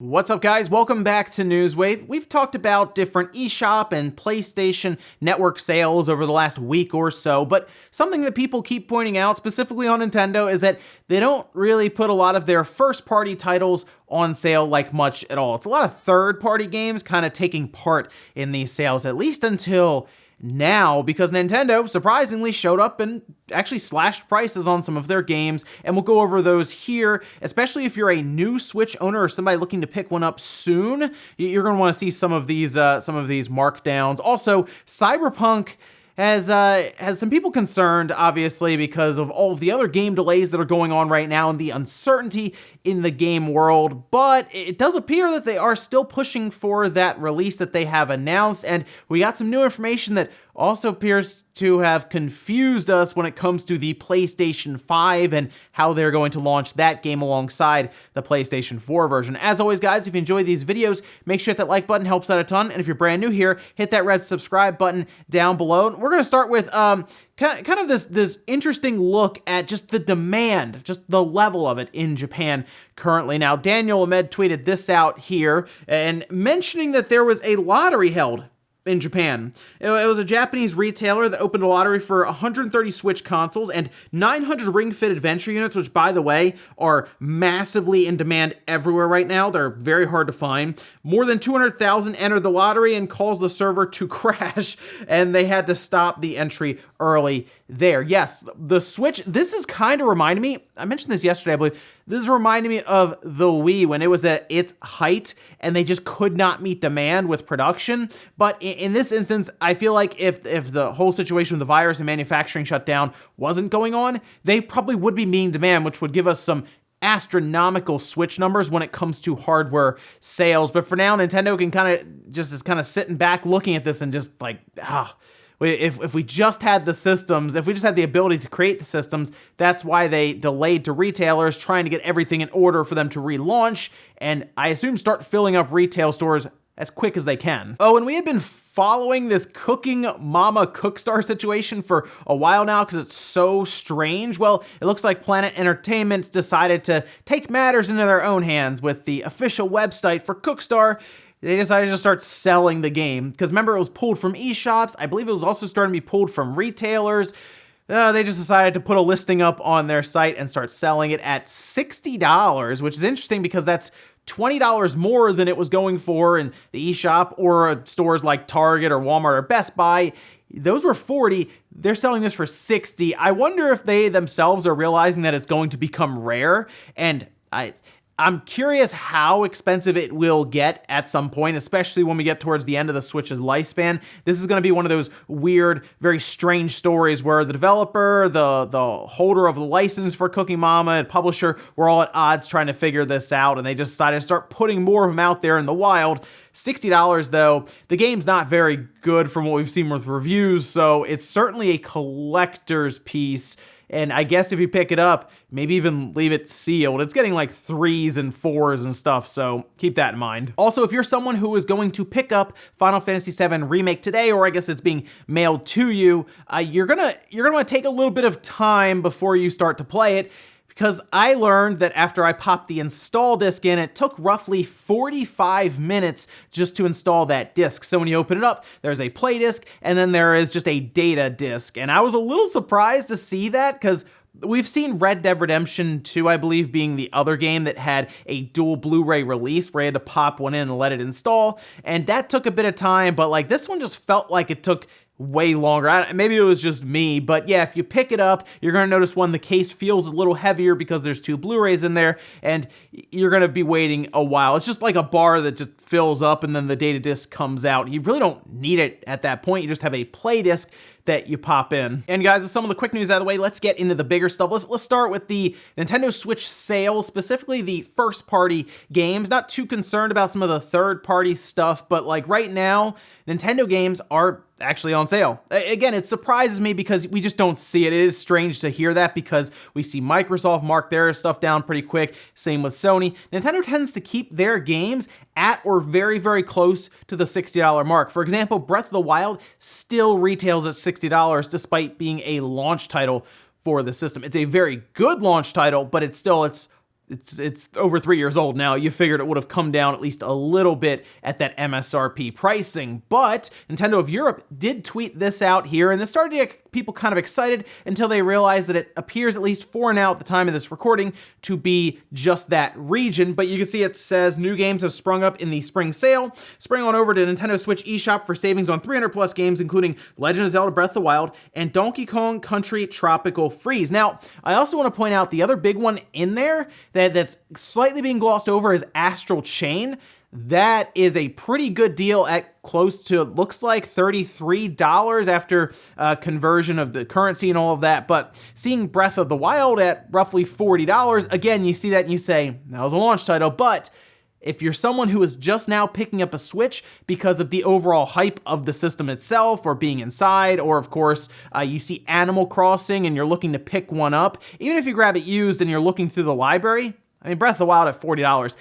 What's up, guys? Welcome back to Newswave. We've talked about different eShop and PlayStation Network sales over the last week or so, but something that people keep pointing out, specifically on Nintendo, is that they don't really put a lot of their first-party titles on sale like much at all. It's a lot of third-party games kind of taking part in these sales, at least until now, because Nintendo surprisingly showed up and actually slashed prices on some of their games, and we'll go over those here, especially if you're a new Switch owner or somebody looking to pick one up soon. You're going to want to see some of these markdowns. Also, Cyberpunk has some people concerned, obviously, because of all of the other game delays that are going on right now and the uncertainty in the game world, but it does appear that they are still pushing for that release that they have announced, and we got some new information that also appears to have confused us when it comes to the PlayStation 5 and how they're going to launch that game alongside the PlayStation 4 version. As always, guys, if you enjoy these videos, make sure that like button helps out a ton, and if you're brand new here, hit that red subscribe button down below. We're going to start with kind of this interesting look at just the demand, just the level of it in Japan currently. Now, Daniel Ahmed tweeted this out here and mentioning that there was a lottery held in Japan. It was a Japanese retailer that opened a lottery for 130 Switch consoles and 900 Ring Fit Adventure units, which, by the way, are massively in demand everywhere right now. They're very hard to find. More than 200,000 entered the lottery and caused the server to crash, and they had to stop the entry early there. Yes, the Switch, this is kind of reminding me, I mentioned this yesterday, I believe, this is reminding me of the Wii when it was at its height and they just could not meet demand with production. But in this instance, I feel like if the whole situation with the virus and manufacturing shutdown wasn't going on, they probably would be meeting demand, which would give us some astronomical Switch numbers when it comes to hardware sales. But for now, Nintendo can kind of sitting back looking at this and just like, if we just had the systems, if we just had the ability to create the systems, that's why they delayed to retailers, trying to get everything in order for them to relaunch, and I assume start filling up retail stores as quick as they can. Oh, and we had been following this Cooking Mama Cookstar situation for a while now because it's so strange. Well, it looks like Planet Entertainment's decided to take matters into their own hands with the official website for Cookstar. They decided to start selling the game, because remember, it was pulled from eShops. I believe it was also starting to be pulled from retailers. They just decided to put a listing up on their site and start selling it at $60, which is interesting because that's $20 more than it was going for in the eShop or stores like Target or Walmart or Best Buy. Those were $40. They're selling this for $60. I wonder if they themselves are realizing that it's going to become rare, and I'm curious how expensive it will get at some point, especially when we get towards the end of the Switch's lifespan. This is going to be one of those weird, very strange stories where the developer, the holder of the license for Cooking Mama, and publisher were all at odds trying to figure this out, and they just decided to start putting more of them out there in the wild. $60 though, the game's not very good from what we've seen with reviews, so it's certainly a collector's piece. And I guess if you pick it up, maybe even leave it sealed. It's getting like 3s and 4s and stuff, so keep that in mind. Also, if you're someone who is going to pick up Final Fantasy VII Remake today, or I guess it's being mailed to you, you're gonna want to take a little bit of time before you start to play it, because I learned that after I popped the install disc in, it took roughly 45 minutes just to install that disc. So when you open it up, there's a play disc, and then there is just a data disc. And I was a little surprised to see that, because we've seen Red Dead Redemption 2, I believe, being the other game that had a dual Blu-ray release where you had to pop one in and let it install. And that took a bit of time, but like this one just felt like it took way longer. Maybe it was just me, but yeah, if you pick it up, you're going to notice the case feels a little heavier because there's 2 Blu-rays in there, and you're going to be waiting a while. It's just like a bar that just fills up and then the data disc comes out. You really don't need it at that point. You just have a play disc that you pop in. And guys, with some of the quick news out of the way, let's get into the bigger stuff. Let's start with the Nintendo Switch sales, specifically the first-party games. Not too concerned about some of the third-party stuff, but like right now, Nintendo games are actually on sale. Again, it surprises me because we just don't see it. It is strange to hear that because we see Microsoft mark their stuff down pretty quick. Same with Sony. Nintendo tends to keep their games at or very, very close to the $60 mark. For example, Breath of the Wild still retails at $60 despite being a launch title for the system. It's a very good launch title, but it's it's over 3 years old now. You figured it would have come down at least a little bit at that MSRP pricing. But Nintendo of Europe did tweet this out here, and this started to get people kind of excited until they realized that it appears, at least for now at the time of this recording, to be just that region. But you can see it says new games have sprung up in the spring sale. Spring on over to Nintendo Switch eShop for savings on 300 plus games, including Legend of Zelda Breath of the Wild and Donkey Kong Country Tropical Freeze. Now, I also want to point out the other big one in there that's slightly being glossed over is Astral Chain. That is a pretty good deal at close to, it looks like $33 after conversion of the currency and all of that. But seeing Breath of the Wild at roughly $40, again, you see that and you say, that was a launch title. But if you're someone who is just now picking up a Switch because of the overall hype of the system itself or being inside, or of course, you see Animal Crossing and you're looking to pick one up, even if you grab it used and you're looking through the library, I mean, Breath of the Wild at $40,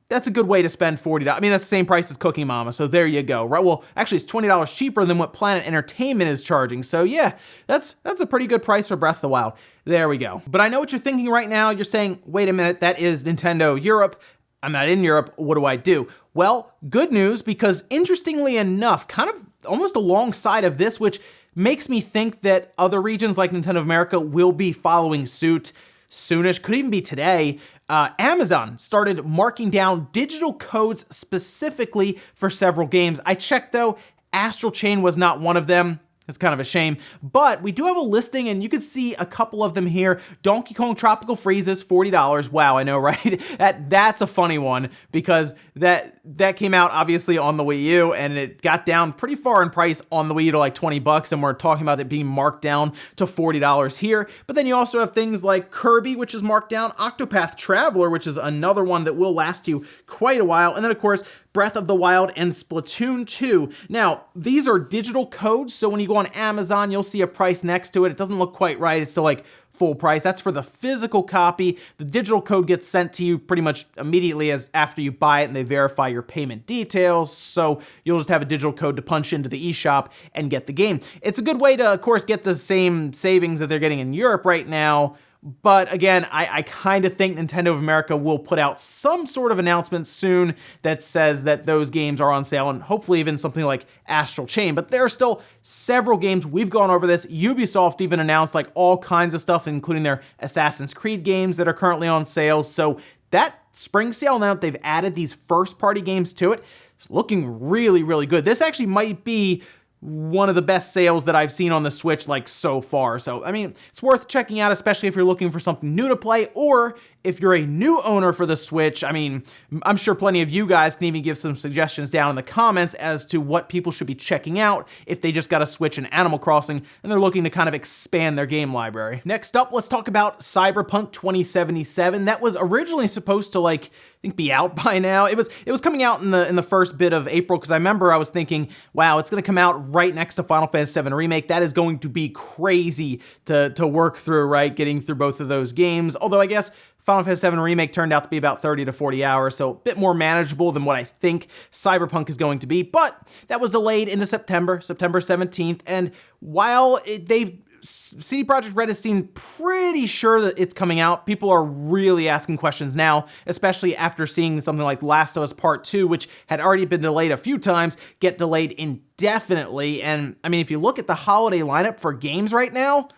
that's a good way to spend $40. I mean, that's the same price as Cookie Mama, so there you go, right? Well, actually, it's $20 cheaper than what Planet Entertainment is charging, so yeah, that's a pretty good price for Breath of the Wild. There we go. But I know what you're thinking right now. You're saying, wait a minute, that is Nintendo Europe. I'm not in Europe. What do I do? Well, good news, because interestingly enough, kind of almost alongside of this, which makes me think that other regions like Nintendo of America will be following suit soonish, could even be today. Amazon started marking down digital codes specifically for several games. I checked though, Astral Chain was not one of them. It's kind of a shame, but we do have a listing and you can see a couple of them here. Donkey Kong Tropical Freeze is $40. Wow, I know, right? That's a funny one because that came out obviously on the Wii U and it got down pretty far in price on the Wii U to like $20, and we're talking about it being marked down to $40 here. But then you also have things like Kirby, which is marked down, Octopath Traveler, which is another one that will last you quite a while, and then of course, Breath of the Wild and Splatoon 2. Now, these are digital codes, so when you go on Amazon, you'll see a price next to it. It doesn't look quite right. It's still like full price. That's for the physical copy. The digital code gets sent to you pretty much immediately as after you buy it and they verify your payment details. So you'll just have a digital code to punch into the eShop and get the game. It's a good way to, of course, get the same savings that they're getting in Europe right now. But again, I kind of think Nintendo of America will put out some sort of announcement soon that says that those games are on sale, and hopefully even something like Astral Chain. But there are still several games. We've gone over this. Ubisoft even announced like all kinds of stuff, including their Assassin's Creed games that are currently on sale. So that spring sale, now that they've added these first-party games to it, is looking really, really good. This actually might be one of the best sales that I've seen on the Switch like so far. So, I mean, it's worth checking out, especially if you're looking for something new to play, or if you're a new owner for the Switch. I mean, I'm sure plenty of you guys can even give some suggestions down in the comments as to what people should be checking out if they just got a Switch and Animal Crossing and they're looking to kind of expand their game library. Next up, let's talk about Cyberpunk 2077. That was originally supposed to like, I think, be out by now. It was coming out in the first bit of April, because I remember I was thinking, wow, it's going to come out right next to Final Fantasy VII Remake. That is going to be crazy to work through, right? Getting through both of those games. Although I guess Final Fantasy VII Remake turned out to be about 30 to 40 hours, so a bit more manageable than what I think Cyberpunk is going to be. But that was delayed into September 17th. And while CD Projekt Red has seemed pretty sure that it's coming out, people are really asking questions now, especially after seeing something like Last of Us Part 2, which had already been delayed a few times, get delayed indefinitely. And I mean, if you look at the holiday lineup for games right now,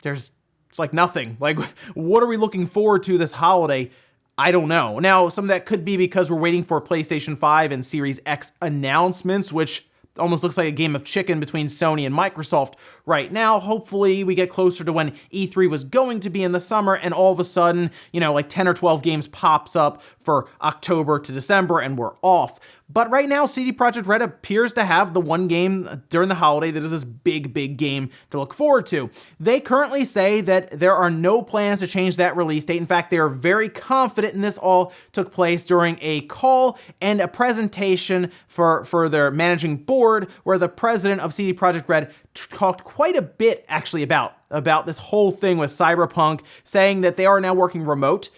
it's like nothing. Like, what are we looking forward to this holiday? I don't know. Now, some of that could be because we're waiting for PlayStation 5 and Series X announcements, which almost looks like a game of chicken between Sony and Microsoft right now. Hopefully we get closer to when E3 was going to be in the summer, and all of a sudden, like 10 or 12 games pops up for October to December and we're off. But right now, CD Projekt Red appears to have the one game during the holiday that is this big, big game to look forward to. They currently say that there are no plans to change that release date. In fact, they are very confident, and this all took place during a call and a presentation for their managing board, where the president of CD Projekt Red talked quite a bit actually about this whole thing with Cyberpunk, saying that they are now working remote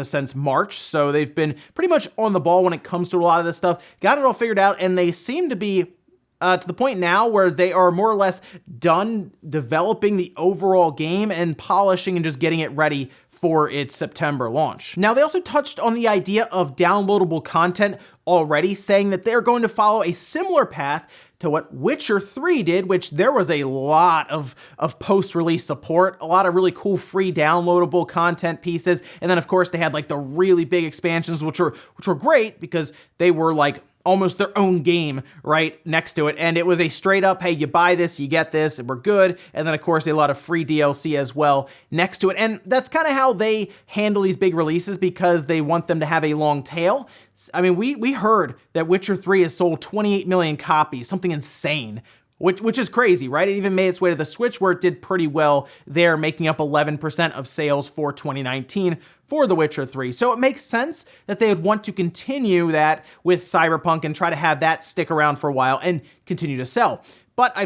since March, so they've been pretty much on the ball when it comes to a lot of this stuff, got it all figured out, and they seem to be to the point now where they are more or less done developing the overall game and polishing and just getting it ready for its September launch. Now, they also touched on the idea of downloadable content already, saying that they're going to follow a similar path to what Witcher 3 did, which there was a lot of post-release support, a lot of really cool free downloadable content pieces, and then of course they had like the really big expansions, which were great because they were like almost their own game right next to it. And it was a straight up, hey, you buy this, you get this, and we're good. And then of course, a lot of free DLC as well next to it. And that's kind of how they handle these big releases because they want them to have a long tail. I mean, we heard that Witcher 3 has sold 28 million copies, something insane. Which is crazy, right? It even made its way to the Switch where it did pretty well there, making up 11% of sales for 2019 for The Witcher 3. So it makes sense that they would want to continue that with Cyberpunk and try to have that stick around for a while and continue to sell. But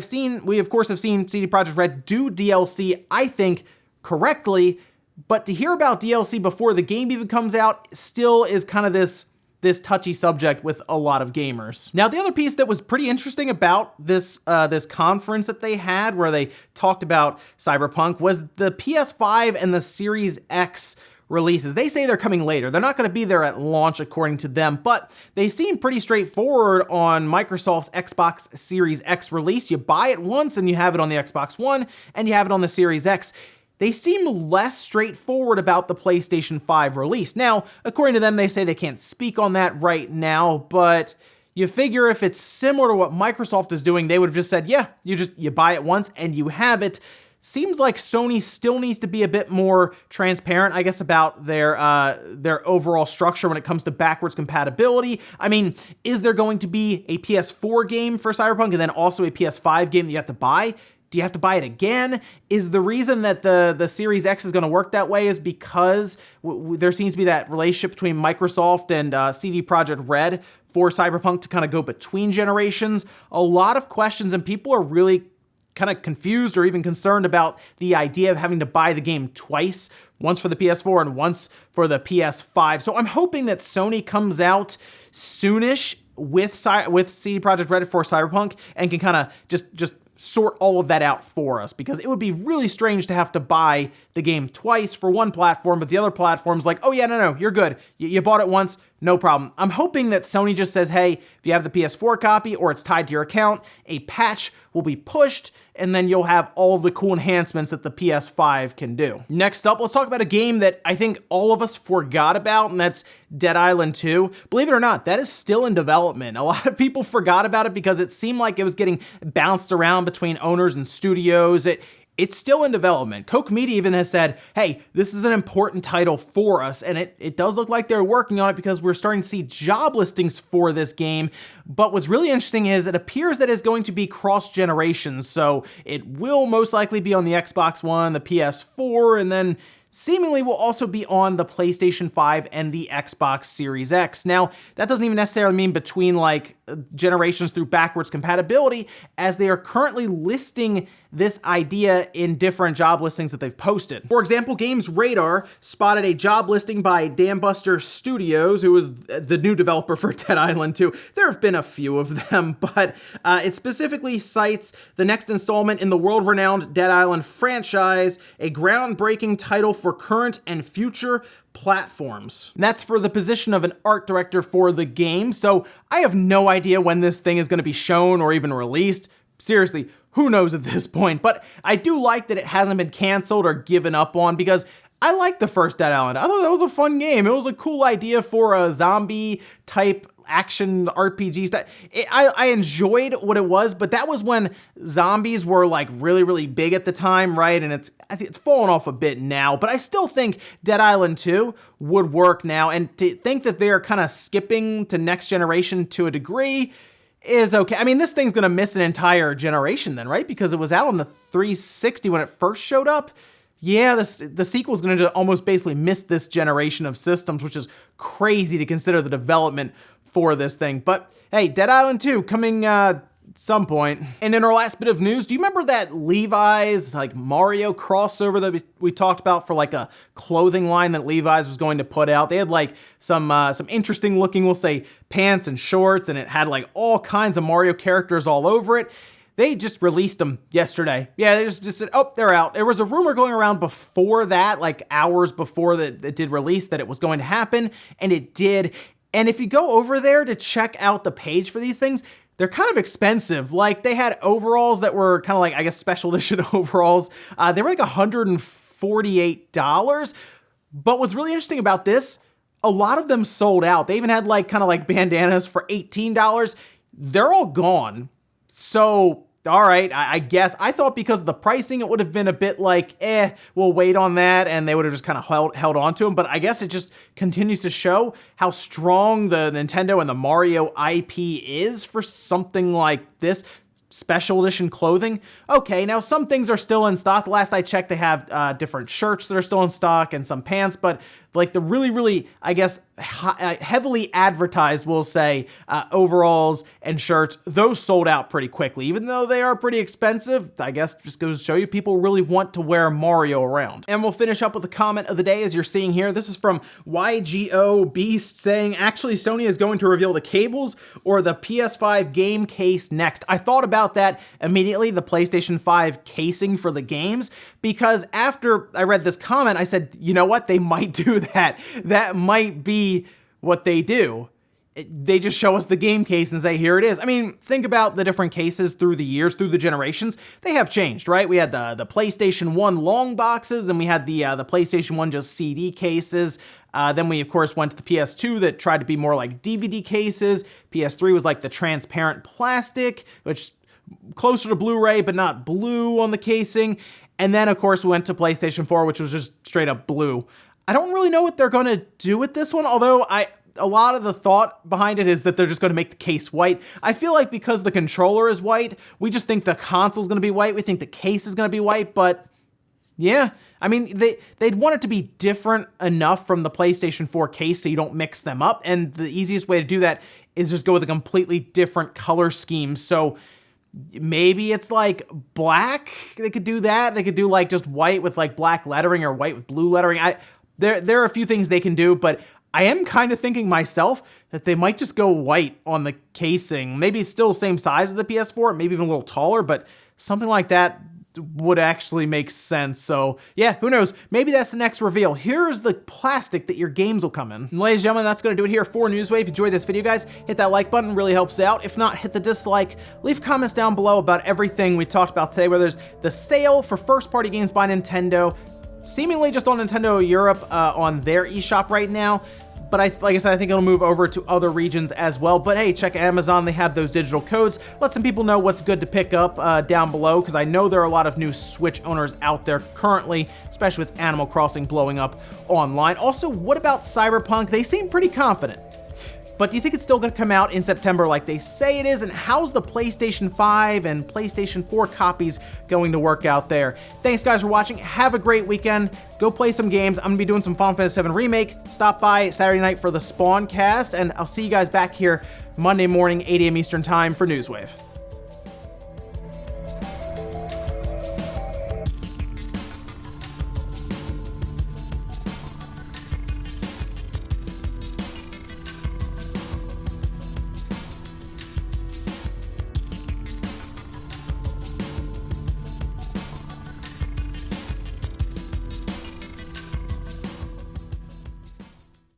we of course have seen CD Projekt Red do DLC, I think, correctly, but to hear about DLC before the game even comes out still is kind of this touchy subject with a lot of gamers. Now, the other piece that was pretty interesting about this conference that they had where they talked about Cyberpunk was the PS5 and the Series X releases. They say they're coming later. They're not going to be there at launch according to them, but they seem pretty straightforward on Microsoft's Xbox Series X release. You buy it once and you have it on the Xbox One and you have it on the Series X. They seem less straightforward about the PlayStation 5 release. Now, according to them, they say they can't speak on that right now, but you figure if it's similar to what Microsoft is doing, they would have just said, yeah, you buy it once and you have it. Seems like Sony still needs to be a bit more transparent, I guess, about their overall structure when it comes to backwards compatibility. I mean, is there going to be a PS4 game for Cyberpunk and then also a PS5 game that you have to buy? Do you have to buy it again? Is the reason that the Series X is going to work that way is because there seems to be that relationship between Microsoft and CD Projekt Red for Cyberpunk to kind of go between generations? A lot of questions, and people are really kind of confused or even concerned about the idea of having to buy the game twice, once for the PS4 and once for the PS5. So I'm hoping that Sony comes out soonish with CD Projekt Red for Cyberpunk and can kind of just sort all of that out for us, because it would be really strange to have to buy the game twice for one platform, but the other platform's like, oh yeah, no, you're good. You bought it once, no problem. I'm hoping that Sony just says, hey, if you have the PS4 copy or it's tied to your account, a patch will be pushed, and then you'll have all of the cool enhancements that the PS5 can do. Next up, let's talk about a game that I think all of us forgot about, and that's Dead Island 2. Believe it or not, that is still in development. A lot of people forgot about it because it seemed like it was getting bounced around between owners and studios. It's still in development. Koch Media even has said, hey, this is an important title for us, and it does look like they're working on it because we're starting to see job listings for this game. But what's really interesting is it appears that it's going to be cross-generation, so it will most likely be on the Xbox One, the PS4, and then seemingly will also be on the PlayStation 5 and the Xbox Series X. Now, that doesn't even necessarily mean between like generations through backwards compatibility, as they are currently listing this idea in different job listings that they've posted. For example, Games Radar spotted a job listing by Dambuster Studios, who is the new developer for Dead Island 2. There have been a few of them, but it specifically cites the next installment in the world-renowned Dead Island franchise, a groundbreaking title for current and future platforms. And that's for the position of an art director for the game, so I have no idea when this thing is going to be shown or even released. Seriously, who knows at this point? But I do like that it hasn't been canceled or given up on, because I liked the first Dead Island. I thought that was a fun game. It was a cool idea for a zombie type action RPG stuff. I enjoyed what it was, but that was when zombies were like really, really big at the time, right? And I think it's fallen off a bit now, but I still think Dead Island 2 would work now. And to think that they're kind of skipping to next generation to a degree is okay. I mean, this thing's gonna miss an entire generation then, right? Because it was out on the 360 when it first showed up. Yeah, the sequel's going to almost basically miss this generation of systems, which is crazy to consider the development for this thing. But hey, Dead Island 2 coming some point. And in our last bit of news, do you remember that Levi's like Mario crossover that we talked about for like a clothing line that Levi's was going to put out? They had like some interesting looking, we'll say, pants and shorts, and it had like all kinds of Mario characters all over it. They just released them yesterday. Yeah, they just said, oh, they're out. There was a rumor going around before that, like hours before that it did release, that it was going to happen, and it did. And if you go over there to check out the page for these things, they're kind of expensive. Like, they had overalls that were kind of like, I guess, special edition overalls. They were like $148. But what's really interesting about this, a lot of them sold out. They even had like kind of like bandanas for $18. They're all gone. So, all right, I guess. I thought because of the pricing, it would have been a bit like, we'll wait on that, and they would have just kind of held on to them. But I guess it just continues to show how strong the Nintendo and the Mario IP is for something like this. Special edition clothing. Okay, now some things are still in stock. Last I checked, they have different shirts that are still in stock and some pants, but like the really, I guess, heavily advertised, we'll say, overalls and shirts, those sold out pretty quickly. Even though they are pretty expensive, I guess just goes to show you people really want to wear Mario around. And we'll finish up with the comment of the day, as you're seeing here. This is from YGO Beast saying, actually, Sony is going to reveal the cables or the PS5 game case next. I thought about that immediately, the PlayStation 5 casing for the games, because after I read this comment, I said, you know what? They might do that. That might be what they do. They just show us the game case and say, here it is. I mean, think about the different cases through the years, through the generations. They have changed, right? We had the PlayStation 1 long boxes, then we had the PlayStation 1 just CD cases. Then we, of course, went to the PS2 that tried to be more like DVD cases. PS3 was like the transparent plastic, which closer to Blu-ray, but not blue on the casing. And then, of course, we went to PlayStation 4, which was just straight up blue. I don't really know what they're going to do with this one, although a lot of the thought behind it is that they're just going to make the case white. I feel like because the controller is white, we just think the console is going to be white. We think the case is going to be white, but yeah. I mean, they'd want it to be different enough from the PlayStation 4 case so you don't mix them up, and the easiest way to do that is just go with a completely different color scheme. So maybe it's like black. They could do that. They could do like just white with like black lettering or white with blue lettering. There are a few things they can do, but I am kind of thinking myself that they might just go white on the casing. Maybe it's still the same size as the PS4, maybe even a little taller, but something like that would actually make sense. So yeah, who knows? Maybe that's the next reveal. Here's the plastic that your games will come in. And ladies and gentlemen, that's going to do it here for Newswave. If you enjoyed this video, guys, hit that like button, really helps out. If not, hit the dislike. Leave comments down below about everything we talked about today, whether it's the sale for first-party games by Nintendo, seemingly just on Nintendo Europe on their eShop right now. But like I said, I think it'll move over to other regions as well. But hey, check Amazon. They have those digital codes. Let some people know what's good to pick up down below, because I know there are a lot of new Switch owners out there currently, especially with Animal Crossing blowing up online. Also, what about Cyberpunk? They seem pretty confident. But do you think it's still going to come out in September like they say it is? And how's the PlayStation 5 and PlayStation 4 copies going to work out there? Thanks, guys, for watching. Have a great weekend. Go play some games. I'm going to be doing some Final Fantasy VII Remake. Stop by Saturday night for the Spawn cast, and I'll see you guys back here Monday morning, 8 a.m. Eastern Time for Newswave.